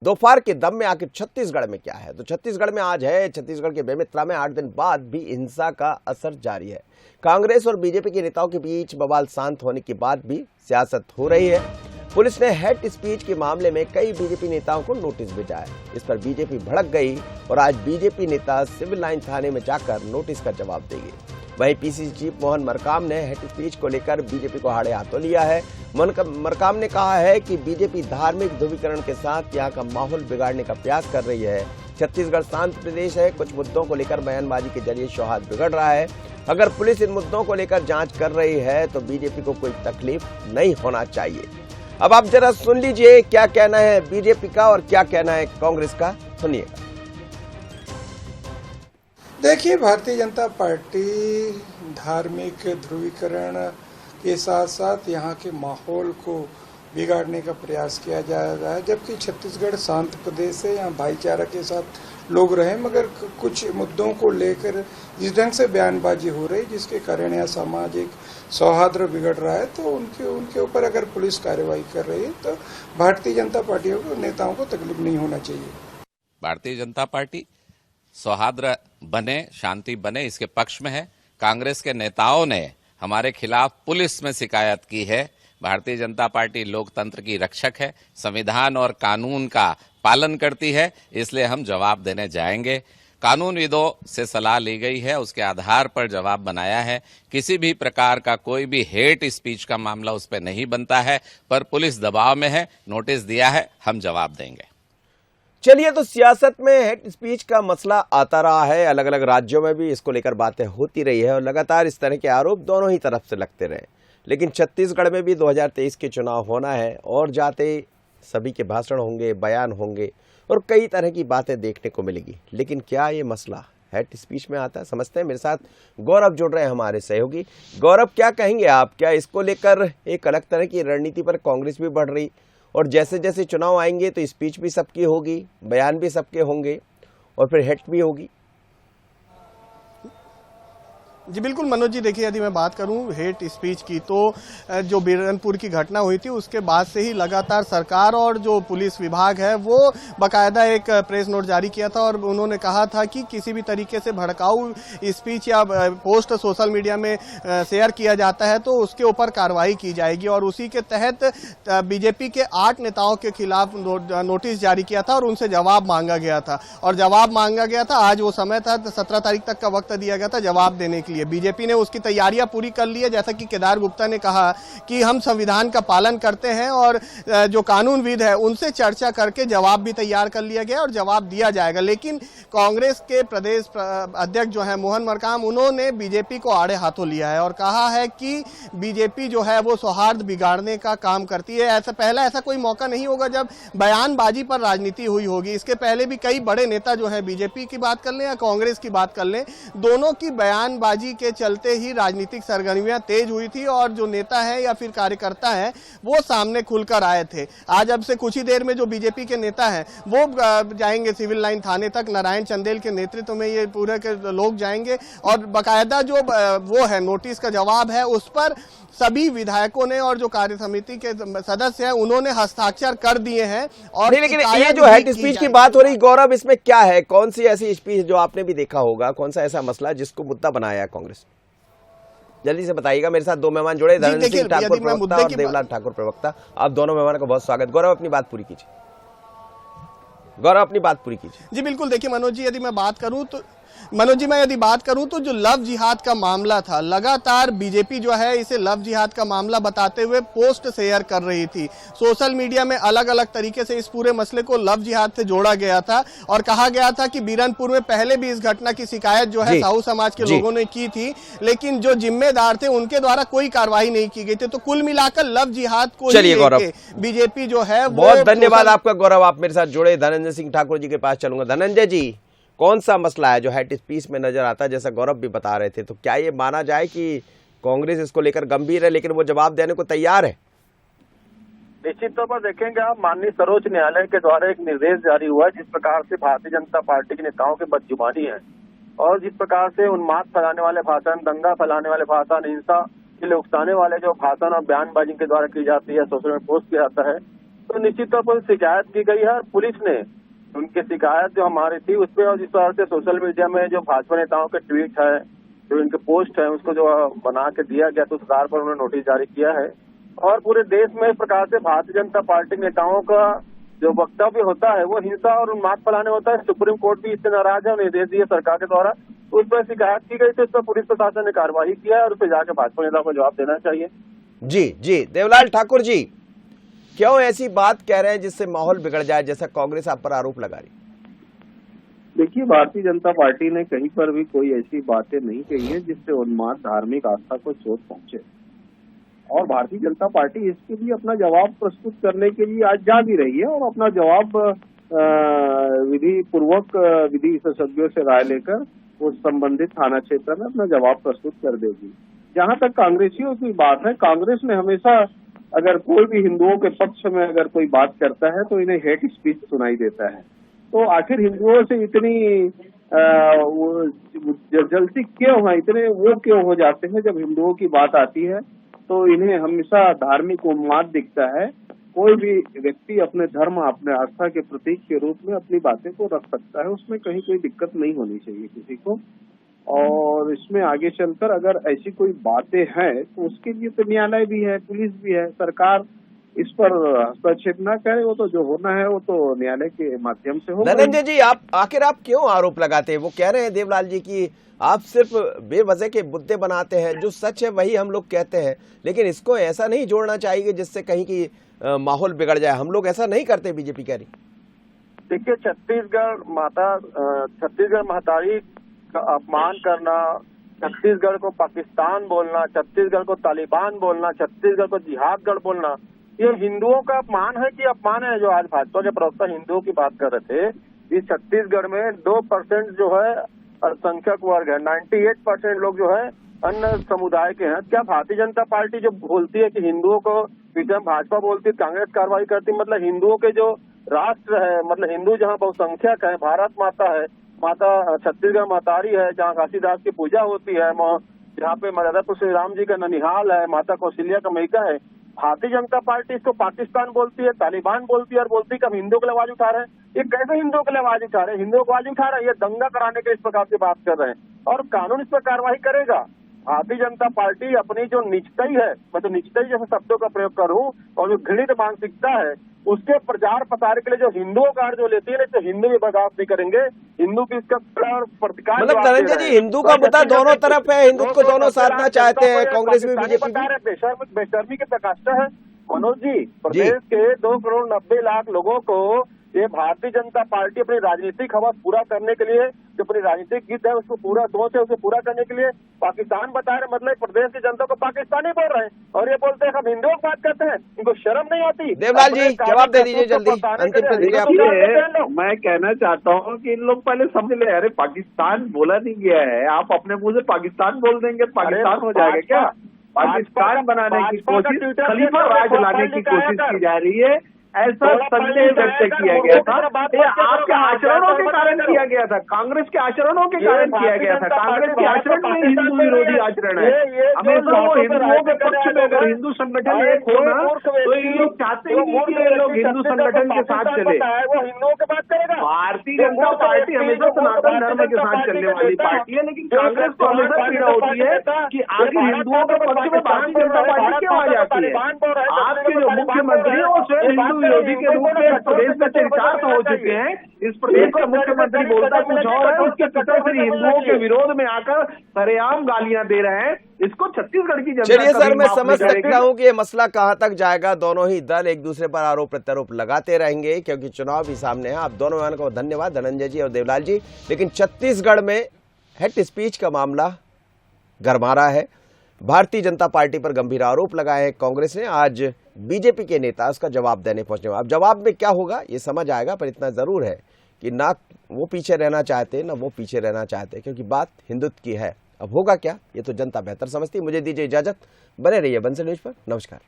दोपहर के दम में आखिर छत्तीसगढ़ में क्या है? तो छत्तीसगढ़ में आज है, छत्तीसगढ़ के बेमेतरा में 8 दिन बाद भी हिंसा का असर जारी है। कांग्रेस और बीजेपी के नेताओं के बीच बवाल शांत होने के बाद भी सियासत हो रही है। पुलिस ने हेट स्पीच के मामले में कई बीजेपी नेताओं को नोटिस भेजा है। इस पर बीजेपी भड़क गई और आज बीजेपी नेता सिविल लाइन थाने में जाकर नोटिस का जवाब देंगे। वहीं पीसीसी चीफ मोहन मरकाम ने हेट स्पीच को लेकर बीजेपी को हाड़े हाथों लिया है। मरकाम ने कहा है कि बीजेपी धार्मिक ध्रुवीकरण के साथ यहां का माहौल बिगाड़ने का प्रयास कर रही है। छत्तीसगढ़ शांत प्रदेश है, कुछ मुद्दों को लेकर बयानबाजी के जरिए सौहार्द बिगड़ रहा है। अगर पुलिस इन मुद्दों को लेकर जांच कर रही है तो बीजेपी को कोई तकलीफ नहीं होना चाहिए। अब आप जरा सुन लीजिए क्या कहना है बीजेपी का और क्या कहना है कांग्रेस का, सुनिएगा। देखिए, भारतीय जनता पार्टी धार्मिक ध्रुवीकरण के साथ साथ यहाँ के माहौल को बिगाड़ने का प्रयास किया जा रहा है, जबकि छत्तीसगढ़ शांत प्रदेश है, यहाँ भाईचारा के साथ लोग रहे। मगर कुछ मुद्दों को लेकर जिस ढंग से बयानबाजी हो रही, जिसके कारण यहाँ सामाजिक सौहार्द बिगड़ रहा है, तो उनके ऊपर अगर पुलिस कार्रवाई कर रही है तो भारतीय जनता पार्टी के नेताओं को तकलीफ नहीं होना चाहिए। भारतीय जनता पार्टी सौहार्द बने, शांति बने, इसके पक्ष में है। कांग्रेस के नेताओं ने हमारे खिलाफ पुलिस में शिकायत की है। भारतीय जनता पार्टी लोकतंत्र की रक्षक है, संविधान और कानून का पालन करती है, इसलिए हम जवाब देने जाएंगे। कानूनविदों से सलाह ली गई है, उसके आधार पर जवाब बनाया है। किसी भी प्रकार का कोई भी हेट स्पीच का मामला उस पर नहीं बनता है, पर पुलिस दबाव में है, नोटिस दिया है, हम जवाब देंगे। चलिए, तो सियासत में हेट स्पीच का मसला आता रहा है, अलग अलग राज्यों में भी इसको लेकर बातें होती रही है और लगातार इस तरह के आरोप दोनों ही तरफ से लगते रहे। लेकिन छत्तीसगढ़ में भी 2023 के चुनाव होना है और जाते सभी के भाषण होंगे, बयान होंगे और कई तरह की बातें देखने को मिलेगी। लेकिन क्या ये मसला हेट स्पीच में आता है? समझते हैं। मेरे साथ गौरव जुड़ रहे हैं, हमारे सहयोगी। गौरव, क्या कहेंगे आप? क्या इसको लेकर एक अलग तरह की रणनीति पर कांग्रेस भी बढ़ रही और जैसे जैसे चुनाव आएंगे तो स्पीच भी सबकी होगी, बयान भी सबके होंगे और फिर हेट भी होगी? जी बिल्कुल मनोज जी, देखिए यदि मैं बात करूं हेट स्पीच की तो जो बिरनपुर की घटना हुई थी उसके बाद से ही लगातार सरकार और जो पुलिस विभाग है वो बाकायदा एक प्रेस नोट जारी किया था और उन्होंने कहा था कि किसी भी तरीके से भड़काऊ स्पीच या पोस्ट सोशल मीडिया में शेयर किया जाता है तो उसके ऊपर कार्रवाई की जाएगी। और उसी के तहत बीजेपी के 8 नेताओं के खिलाफ नोटिस जारी किया था और उनसे जवाब मांगा गया था। और जवाब मांगा गया था, आज वो समय था, 17 तारीख तक का वक्त दिया गया था जवाब देने के लिए। बीजेपी ने उसकी तैयारियां पूरी कर ली है। जैसा कि केदार गुप्ता ने कहा कि हम संविधान का पालन करते हैं और जो कानूनविद है उनसे चर्चा करके जवाब भी तैयार कर लिया गया और जवाब दिया जाएगा। लेकिन कांग्रेस के प्रदेश अध्यक्ष जो है मोहन मरकाम, उन्होंने बीजेपी को आड़े हाथों लिया है और कहा है कि बीजेपी जो है वो सौहार्द बिगाड़ने का काम करती है। ऐसा कोई मौका नहीं होगा जब बयानबाजी पर राजनीति हुई होगी। इसके पहले भी कई बड़े नेता जो है, बीजेपी की बात कर लें या कांग्रेस की बात कर लें, दोनों की बयानबाजी के चलते ही राजनीतिक सरगर्मियां तेज हुई थी और जो नेता है या फिर कार्यकर्ता है वो सामने खुलकर आए थे। आज अब से कुछ ही देर में जो बीजेपी के नेता हैं वो जाएंगे सिविल लाइन थाने तक। नारायण चंदेल के नेतृत्व में ये पूरे के लोग जाएंगे और बाकायदा जो वो है नोटिस का जवाब है उस पर सभी विधायकों ने और जो कार्य समिति के सदस्य हैं उन्होंने हस्ताक्षर कर दिए हैं। और लेकिन ये जो हेट स्पीच की बात हो रही गौरव, इसमें क्या है? कौन सी ऐसी स्पीच जो आपने भी देखा होगा, कौन सा ऐसा मसला जिसको मुद्दा बनाया है कांग्रेस? जल्दी से बताइएगा। मेरे साथ 2 मेहमान जुड़े, धनंजय सिंह ठाकुर प्रवक्ता और देवलाल ठाकुर प्रवक्ता। आप दोनों मेहमानों का बहुत स्वागत। गौरव, अपनी बात पूरी कीजिए। गौरव, अपनी बात पूरी कीजिए। जी बिल्कुल, देखिए मनोज जी, यदि मैं बात करूं तो जो लव जिहाद का मामला था, लगातार बीजेपी जो है इसे लव जिहाद का मामला बताते हुए पोस्ट शेयर कर रही थी। सोशल मीडिया में अलग अलग तरीके से इस पूरे मसले को लव जिहाद से जोड़ा गया था और कहा गया था कि बिरनपुर में पहले भी इस घटना की शिकायत जो है साहू समाज के लोगों ने की थी, लेकिन जो जिम्मेदार थे उनके द्वारा कोई कार्रवाई नहीं की गई थी। तो कुल मिलाकर लव जिहाद को बीजेपी जो है, बहुत धन्यवाद आपका गौरव, आप मेरे साथ जुड़े। धनंजय सिंह ठाकुर जी के पास चलूंगा। धनंजय जी, कौन सा मसला है जो हेट स्पीच में नजर आता है? जैसा गौरव भी बता रहे थे, तो क्या ये माना जाए कि कांग्रेस इसको लेकर गंभीर है लेकिन वो जवाब देने को तैयार है? निश्चित तौर पर देखेंगे आप, माननीय सर्वोच्च न्यायालय के द्वारा एक निर्देश जारी हुआ है जिस प्रकार से भारतीय जनता पार्टी के नेताओं की बदजुबानी है और जिस प्रकार से उन्माद फैलाने वाले भाषण, दंगा फैलाने वाले भाषण, हिंसा के लिए उकसाने वाले जो भाषण और बयानबाजी के द्वारा की जाती है, सोशल मीडिया पोस्ट किया जाता है, तो निश्चित तौर पर शिकायत की गई है और पुलिस ने उनकी शिकायत जो हमारी थी उस पर, और जिस तरह से सोशल मीडिया में जो भाजपा नेताओं के ट्वीट है, जो इनके पोस्ट है, उसको जो बना के दिया गया तो उस आधार पर उन्होंने नोटिस जारी किया है। और पूरे देश में इस प्रकार से भारतीय जनता पार्टी नेताओं का जो वक्तव्य होता है वो हिंसा और उन्माद फैलाने होता है। सुप्रीम कोर्ट भी इससे नाराज है और निर्देश दिए सरकार के द्वारा, उस पर शिकायत की गई थी, उस पर पुलिस प्रशासन ने कार्रवाई किया है और उस पर जाकर भाजपा नेताओं को जवाब देना चाहिए। जी देवलाल ठाकुर जी, क्यों ऐसी बात कह रहे हैं जिससे माहौल बिगड़ जाए, जैसा कांग्रेस आप पर आरोप लगा रही? देखिए, भारतीय जनता पार्टी ने कहीं पर भी कोई ऐसी बातें नहीं कही है जिससे उन्माद धार्मिक आस्था को चोट पहुंचे, और भारतीय जनता पार्टी इसके लिए अपना जवाब प्रस्तुत करने के लिए आज जा भी रही है और अपना जवाब विधि पूर्वक विधि विशेषज्ञों से राय लेकर उस संबंधित थाना क्षेत्र में अपना जवाब प्रस्तुत कर देगी। जहां तक कांग्रेसियों की बात है, कांग्रेस ने हमेशा अगर कोई भी हिंदुओं के पक्ष में अगर कोई बात करता है तो इन्हें हेट स्पीच सुनाई देता है। तो आखिर हिंदुओं से इतनी जलती क्यों है, इतने वो क्यों हो जाते हैं जब हिंदुओं की बात आती है तो इन्हें हमेशा धार्मिक उन्माद दिखता है। कोई भी व्यक्ति अपने धर्म, अपने आस्था के प्रतीक के रूप में अपनी बातें को रख सकता है, उसमें कहीं कोई दिक्कत नहीं होनी चाहिए किसी को। और इसमें आगे चलकर अगर ऐसी कोई बातें हैं तो उसके लिए तो न्यायालय भी है, पुलिस भी है, सरकार इस पर हस्तक्षेप न करे। वो तो जो होना है वो तो न्यायालय के माध्यम से होगा। धनंजय जी, आखिर आप क्यों आरोप लगाते हैं? वो कह रहे हैं देवलाल जी की आप सिर्फ बेवजह के मुद्दे बनाते हैं, जो सच है वही हम लोग कहते हैं, लेकिन इसको ऐसा नहीं जोड़ना चाहिए जिससे कहीं की माहौल बिगड़ जाए। हम लोग ऐसा नहीं करते, बीजेपी कह रही। देखिए, छत्तीसगढ़ महतारी का अपमान करना, छत्तीसगढ़ को पाकिस्तान बोलना, छत्तीसगढ़ को तालिबान बोलना, छत्तीसगढ़ को जिहादगढ़ बोलना, ये हिंदुओं का अपमान है कि अपमान है? जो आज भाजपा के प्रवक्ता हिंदुओं की बात कर रहे थे, इस छत्तीसगढ़ में 2% जो है अल्पसंख्यक वर्ग है, 98% लोग जो है अन्य समुदाय के हैं। क्या भारतीय जनता पार्टी जो बोलती है कि हिंदुओं को विषय भाजपा बोलती है, कांग्रेस कार्रवाई करती, मतलब हिंदुओं के जो राष्ट्र है, मतलब हिंदू जहाँ बहुसंख्यक है, भारत माता है, माता छत्तीसगढ़ महतारी है, जहाँ घासीदास की पूजा होती है, जहाँ पे मर्यादापुर श्री राम जी का ननिहाल है, माता कौशल्या का मैका है, भारतीय जनता पार्टी इसको पाकिस्तान बोलती है, तालिबान बोलती है और बोलती है कि हम हिंदुओं के लिए आवाज उठा रहे हैं। ये कैसे हिंदुओं के लिए आवाज उठा रहे हैं? हिंदुओं को आवाज उठा रहे हैं, ये दंगा कराने के इस प्रकार से बात कर रहे हैं और कानून इस पर कार्रवाई करेगा। भारतीय जनता पार्टी अपनी जो निजतई है, मैं तो निजतई जैसे शब्दों का प्रयोग करूं, और जो घृणित मानसिकता है उसके प्रचार प्रसार के लिए जो हिंदुओं का जो लेती है, तो हिंदू भी बर्दाश्त नहीं करेंगे। हिंदू भी इसका प्रतिकार, मतलब धनंजय जी, हिंदू का मुद्दा दोनों तरफ है, हिंदू को दोनों साधना चाहते हैं, कांग्रेस भी बीजेपी भी। बेशर्मी के प्रकाष्ठा है मनोज जी। प्रदेश के 2,90,00,000 लोगों को ये भारतीय जनता पार्टी अपनी राजनीतिक हवा पूरा करने के लिए, जो अपनी राजनीतिक गीत है उसको पूरा सोच है, उसे पूरा करने के लिए पाकिस्तान बता रहे, मतलब प्रदेश की जनता को पाकिस्तानी बोल रहे हैं और ये बोलते हैं हम हिंदुओं की बात करते हैं। इनको शर्म नहीं आती? देवलाल जी, जवाब दे दीजिए जल्दी, अंतिम प्रतिक्रिया। मैं कहना चाहता हूँ कि इन लोग पहले समझ ले, अरे पाकिस्तान बोला नहीं गया है, आप अपने मुंह से पाकिस्तान बोल देंगे, पाकिस्तान हो जाएगा क्या? पाकिस्तान बनाने की कोशिश, खलीफा राज लाने की कोशिश की जा रही है, ऐसा संदेह व्यक्त किया गया था। ये आपके आचरणों के कारण किया गया था, कांग्रेस के आचरणों के कारण किया गया था। कांग्रेस के आचरण में हिंदू विरोधी आचरण है। हमेशा वो हिंदुओं के पक्ष में, अगर हिंदू संगठन एक हो ना तो ये लोग चाहते ही नहीं कि ये लोग हिंदू संगठन के साथ चले। वो हिंदुओं की बात करेगा। भारतीय जनता पार्टी हमेशा सनातन धर्म के साथ चलने वाली पार्टी है, लेकिन कांग्रेस को हमेशा पीड़ा होती है कि आगे हिंदुओं के पक्ष में भारतीय जनता पार्टी क्यों आ जाती है। आपके जो मुख्यमंत्री वो स्वयं हिंदू विरोधी के रूप में इस प्रदेश में चरितार्थ हो चुके हैं। इस प्रदेश का मुख्यमंत्री बोलता कुछ और है, उसके पिता श्री हिंदुओं के विरोध में आकर सरेआम गालियां दे रहे हैं। इसको छत्तीसगढ़ की जनता, चलिए सर, मैं समझ सकता हूं कि ये मसला कहां तक जाएगा। दोनों ही दल एक दूसरे पर आरोप प्रत्यारोप लगाते रहेंगे क्योंकि चुनाव भी सामने है। आप दोनों को धन्यवाद, धनंजय जी और देवलाल जी। लेकिन छत्तीसगढ़ में हेट स्पीच का मामला गरमा रहा है। भारतीय जनता पार्टी पर गंभीर आरोप लगाए हैं कांग्रेस ने। आज बीजेपी के नेता उसका जवाब देने पहुंचे। अब जवाब में क्या होगा ये समझ आएगा, पर इतना जरूर है कि ना वो पीछे रहना चाहते ना वो पीछे रहना चाहते, क्योंकि बात हिंदुत्व की है। अब होगा क्या ये तो जनता बेहतर समझती है। मुझे दीजिए इजाजत, बने रहिए बंसल न्यूज पर। नमस्कार।